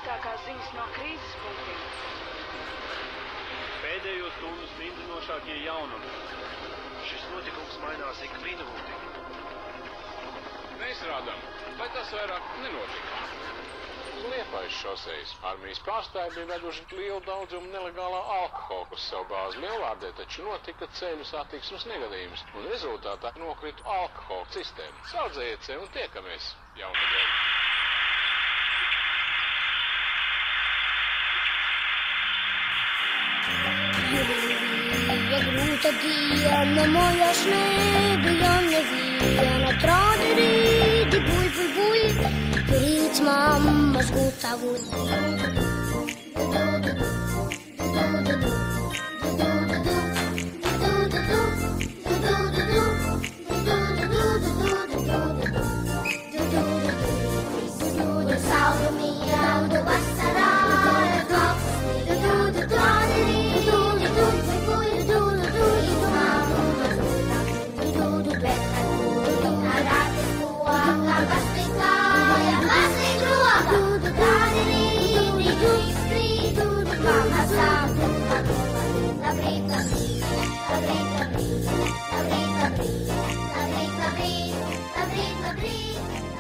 Augstākās ziņas no krīzes punktiem. Pēdējo stundu spindrinošākie jaunumi. Šis notikums mainās ik minūti. Neizrādām, vai tas vairāk nenotika. Uz Liepājas šosejas armijas pārstāvji bija veduši lielu daudzumu nelegālā alkohola uz savu bāzi Lielvārdē, taču notika ceļu satiksmes negadījums, un rezultātā nokrita alkohola sistēma. Saudzējiet sevi un tiekamies jaunadēļ. Bija grūta diena, mājās nebija neviena. Trādi rīdi, buļ, buļ, buļ, rīts mammas gultā guļ. Labrīt, labrīt, labrīt, labrīt, labrīt, labrīt.